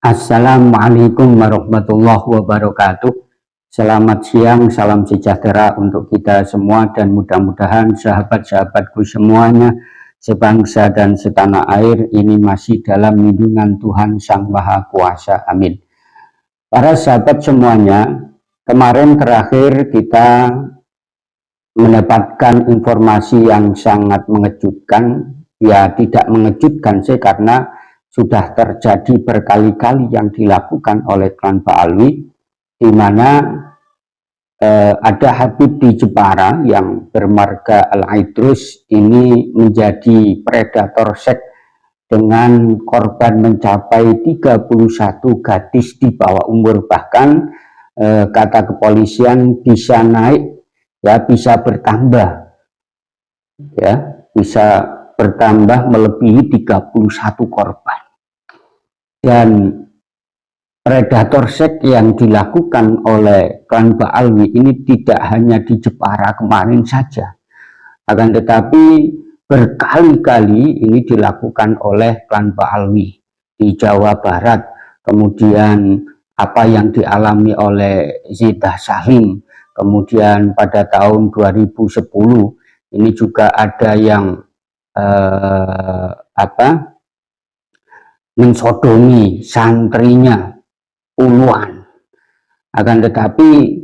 Assalamualaikum warahmatullahi wabarakatuh. Selamat siang, salam sejahtera untuk kita semua dan mudah-mudahan sahabat-sahabatku semuanya sebangsa dan setanah air ini masih dalam lindungan Tuhan Sang Maha Kuasa. Amin. Para sahabat semuanya, kemarin terakhir kita mendapatkan informasi yang sangat mengejutkan. Ya, tidak mengejutkan sih karena sudah terjadi berkali-kali yang dilakukan oleh klan Ba'alwi, di mana ada Habib di Jepara yang bermarga Al-Aidrus ini menjadi predator seks dengan korban mencapai 31 gadis di bawah umur, bahkan kata kepolisian bisa naik, ya bisa bertambah, ya bisa bertambah melebihi 31 korban. Dan predator seks yang dilakukan oleh klan Ba'alwi ini tidak hanya di Jepara kemarin saja, akan tetapi berkali-kali ini dilakukan oleh klan Ba'alwi di Jawa Barat. Kemudian apa yang dialami oleh Zidah Salim, kemudian pada tahun 2010 ini juga ada yang mensodomi santrinya puluhan, akan tetapi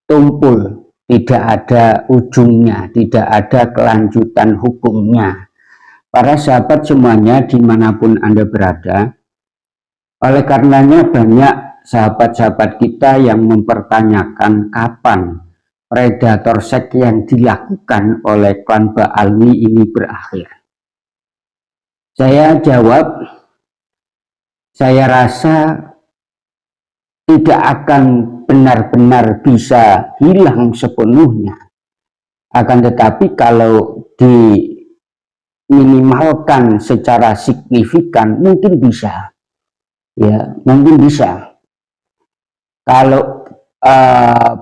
tumpul, tidak ada ujungnya, tidak ada kelanjutan hukumnya. Para sahabat semuanya dimanapun Anda berada, oleh karenanya banyak sahabat-sahabat kita yang mempertanyakan kapan predator seks yang dilakukan oleh klan Ba'alwi ini berakhir. Saya jawab, saya rasa tidak akan benar-benar bisa hilang sepenuhnya. Akan tetapi kalau diminimalkan secara signifikan mungkin bisa. Ya, mungkin bisa. Kalau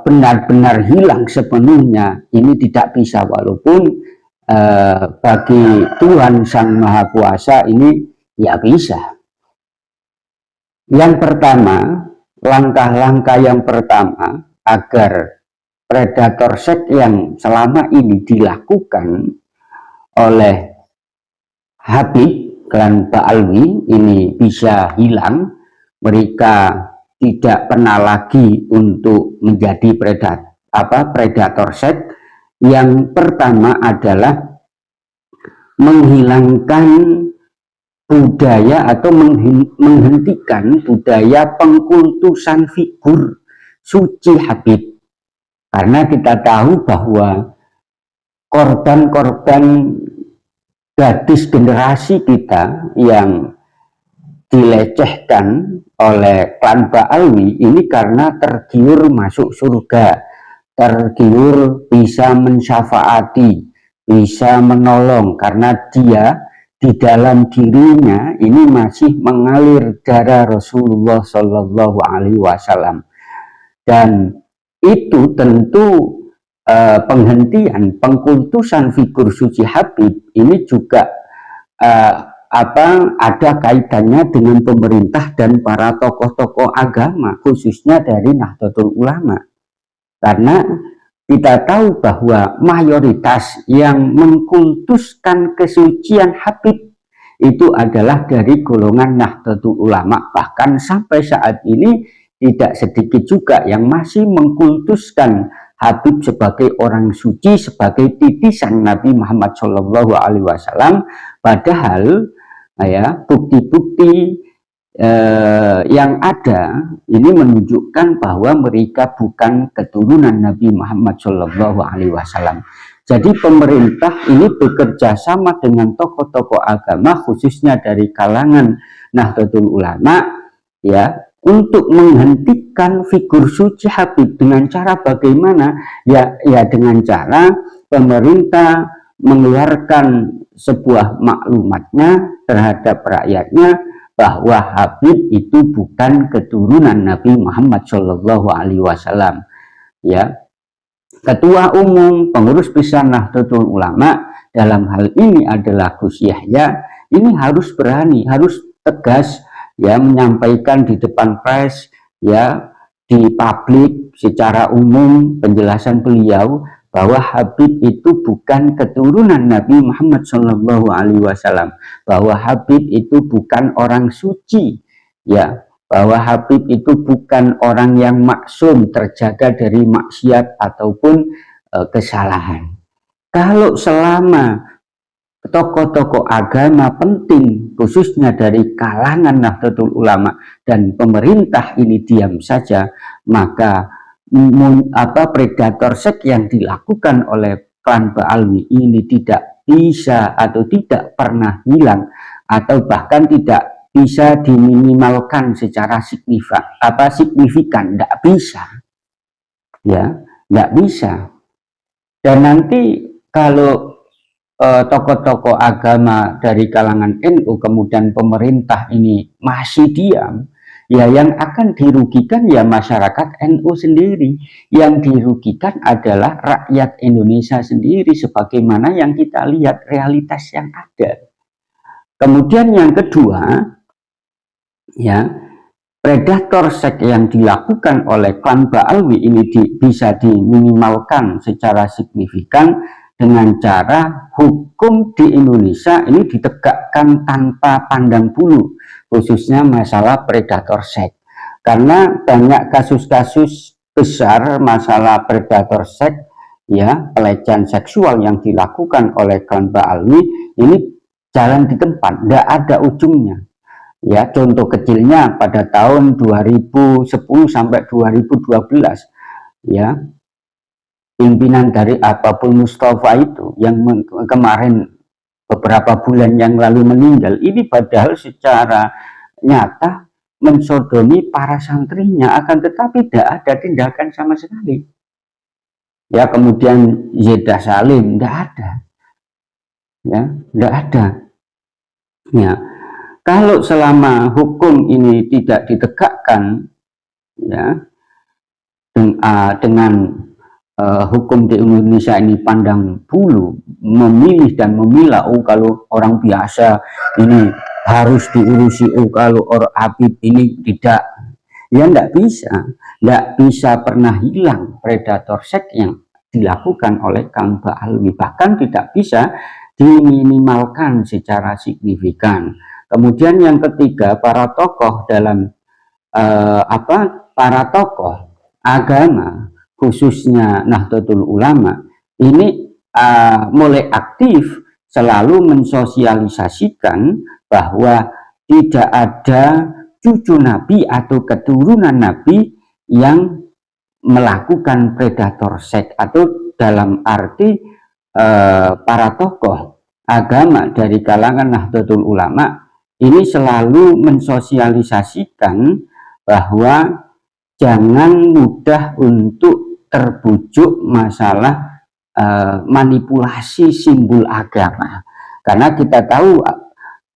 benar-benar hilang sepenuhnya ini tidak bisa, walaupun bagi Tuhan Sang Maha Kuasa ini ya bisa. Yang pertama, langkah-langkah yang pertama agar predator seks yang selama ini dilakukan oleh Habib klan Ba'alwi ini bisa hilang, mereka tidak pernah lagi untuk menjadi predator seks. Yang pertama adalah menghilangkan budaya atau menghentikan budaya pengkultusan figur suci Habib. Karena kita tahu bahwa korban-korban gadis generasi kita yang dilecehkan oleh klan Ba'alwi ini karena tergiur masuk surga, tergiur bisa mensyafaati, bisa menolong, karena dia di dalam dirinya ini masih mengalir darah Rasulullah Shallallahu Alaihi Wasallam. Dan itu tentu penghentian pengkultusan figur suci Habib ini juga ada kaitannya dengan pemerintah dan para tokoh-tokoh agama, khususnya dari Nahdlatul Ulama. Karena kita tahu bahwa mayoritas yang mengkultuskan kesucian Habib itu adalah dari golongan Nahdlatul Ulama. Bahkan sampai saat ini tidak sedikit juga yang masih mengkultuskan Habib sebagai orang suci, sebagai titisan Nabi Muhammad SAW. Padahal ya bukti-bukti yang ada ini menunjukkan bahwa mereka bukan keturunan Nabi Muhammad SAW. Jadi pemerintah ini bekerja sama dengan tokoh-tokoh agama, khususnya dari kalangan Nahdlatul Ulama, ya, untuk menghentikan figur suci Habib. Dengan cara bagaimana? Ya dengan cara pemerintah mengeluarkan sebuah maklumatnya terhadap rakyatnya bahwa Habib itu bukan keturunan Nabi Muhammad SAW. Ya, Ketua Umum Pengurus Besar Nahdlatul Ulama dalam hal ini adalah Gus Yahya. Ini harus berani, harus tegas ya, menyampaikan di depan pers, ya, di publik secara umum penjelasan beliau bahwa Habib itu bukan keturunan Nabi Muhammad SAW, bahwa Habib itu bukan orang suci, ya, bahwa Habib itu bukan orang yang maksum, terjaga dari maksiat ataupun kesalahan. Kalau selama tokoh-tokoh agama penting, khususnya dari kalangan Nahdlatul Ulama dan pemerintah ini diam saja, maka predator seks yang dilakukan oleh klan Ba'alwi ini tidak bisa atau tidak pernah hilang, atau bahkan tidak bisa diminimalkan secara signifikan, tidak bisa, ya, tidak bisa. Dan nanti kalau tokoh-tokoh agama dari kalangan NU kemudian pemerintah ini masih diam, ya yang akan dirugikan ya masyarakat NU sendiri, yang dirugikan adalah rakyat Indonesia sendiri, sebagaimana yang kita lihat realitas yang ada. Kemudian yang kedua, ya, predator seks yang dilakukan oleh klan Ba'alwi ini bisa diminimalkan secara signifikan dengan cara hukum di Indonesia ini ditegakkan tanpa pandang bulu, khususnya masalah predator seks. Karena banyak kasus-kasus besar masalah predator seks, ya, pelecehan seksual yang dilakukan oleh klan Ba'alwi ini jalan di tempat, tidak ada ujungnya. Ya, contoh kecilnya pada tahun 2010 sampai 2012, ya, pimpinan dari apapun Mustafa itu yang kemarin beberapa bulan yang lalu meninggal, ini padahal secara nyata mensodomi para santrinya, akan tetapi tidak ada tindakan sama sekali. Ya, kemudian Zeda Salim tidak ada, ya, tidak ada. Ya, kalau selama hukum ini tidak ditegakkan, ya, dengan hukum di Indonesia ini pandang bulu, memilih dan memilah, oh kalau orang biasa ini harus diurusi, oh kalau orang Habib ini tidak, ya tidak bisa pernah hilang predator seks yang dilakukan oleh Kang Ba'alwi, bahkan tidak bisa diminimalkan secara signifikan. Kemudian yang ketiga, para tokoh dalam para tokoh agama khususnya Nahdlatul Ulama ini mulai aktif selalu mensosialisasikan bahwa tidak ada cucu Nabi atau keturunan Nabi yang melakukan predator seks, atau dalam arti para tokoh agama dari kalangan Nahdlatul Ulama ini selalu mensosialisasikan bahwa jangan mudah untuk terbujuk masalah manipulasi simbol agama, karena kita tahu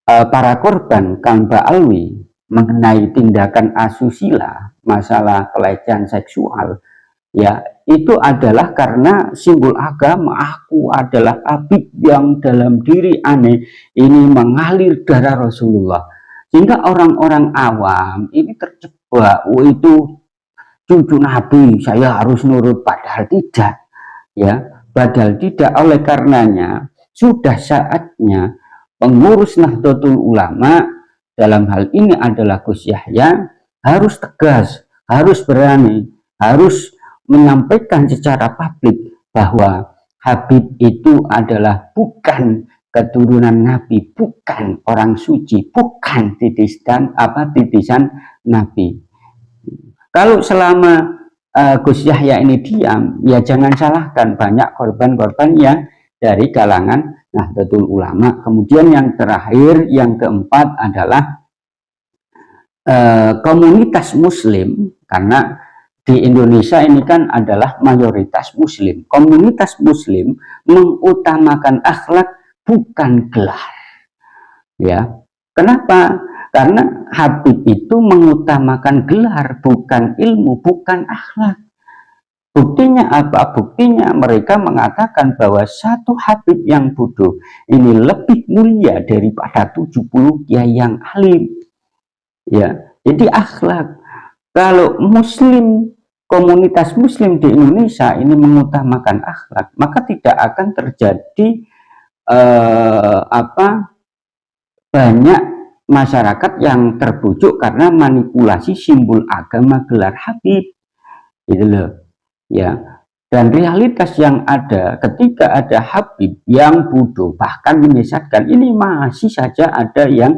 para korban Kang Ba'alwi mengenai tindakan asusila, masalah pelecehan seksual, ya, itu adalah karena simbol agama. Aku adalah Habib yang dalam diri aneh ini mengalir darah Rasulullah, sehingga orang-orang awam ini terjebak, oh itu cucu Nabi, saya harus nurut, padahal tidak, ya, padahal tidak. Oleh karenanya sudah saatnya pengurus Nahdlatul Ulama, dalam hal ini adalah Gus Yahya, harus tegas, harus berani, harus menyampaikan secara publik bahwa Habib itu adalah bukan keturunan Nabi, bukan orang suci, bukan titisan Nabi. Kalau selama Gus Yahya ini diam, ya jangan salahkan banyak korban-korban yang dari kalangan Nahdlatul Ulama. Kemudian yang terakhir, yang keempat adalah komunitas Muslim, karena di Indonesia ini kan adalah mayoritas Muslim. Komunitas Muslim mengutamakan akhlak bukan gelar. Ya, kenapa? Karena Habib itu mengutamakan gelar, bukan ilmu, bukan akhlak. Buktinya apa? Buktinya mereka mengatakan bahwa satu Habib yang bodoh ini lebih mulia daripada 70 kiai yang alim. Ya, jadi akhlak. Kalau muslim, komunitas muslim di Indonesia ini mengutamakan akhlak, maka tidak akan terjadi banyak masyarakat yang terbujuk karena manipulasi simbol agama gelar Habib, gitu loh. Ya, dan realitas yang ada ketika ada Habib yang bodoh bahkan menyesatkan, ini masih saja ada yang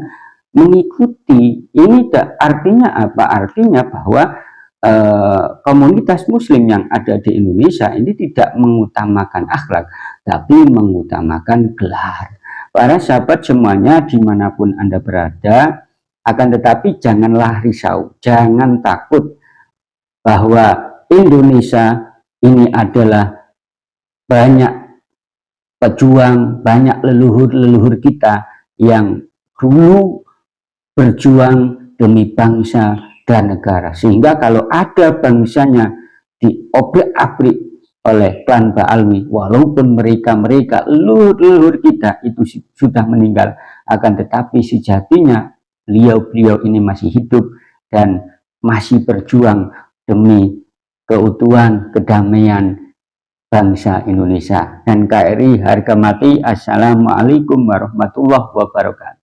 mengikuti. Ini artinya apa? Artinya bahwa komunitas muslim yang ada di Indonesia ini tidak mengutamakan akhlak, tapi mengutamakan gelar. Para sahabat semuanya dimanapun Anda berada, akan tetapi janganlah risau, jangan takut bahwa Indonesia ini adalah banyak pejuang, banyak leluhur-leluhur kita yang dulu berjuang demi bangsa dan negara, sehingga kalau ada bangsanya diobrak-abrik oleh klan Ba'alwi, walaupun mereka leluhur kita itu sudah meninggal, akan tetapi sejatinya beliau ini masih hidup dan masih berjuang demi keutuhan, kedamaian bangsa Indonesia. Dan KRI harga mati. Assalamualaikum warahmatullahi wabarakatuh.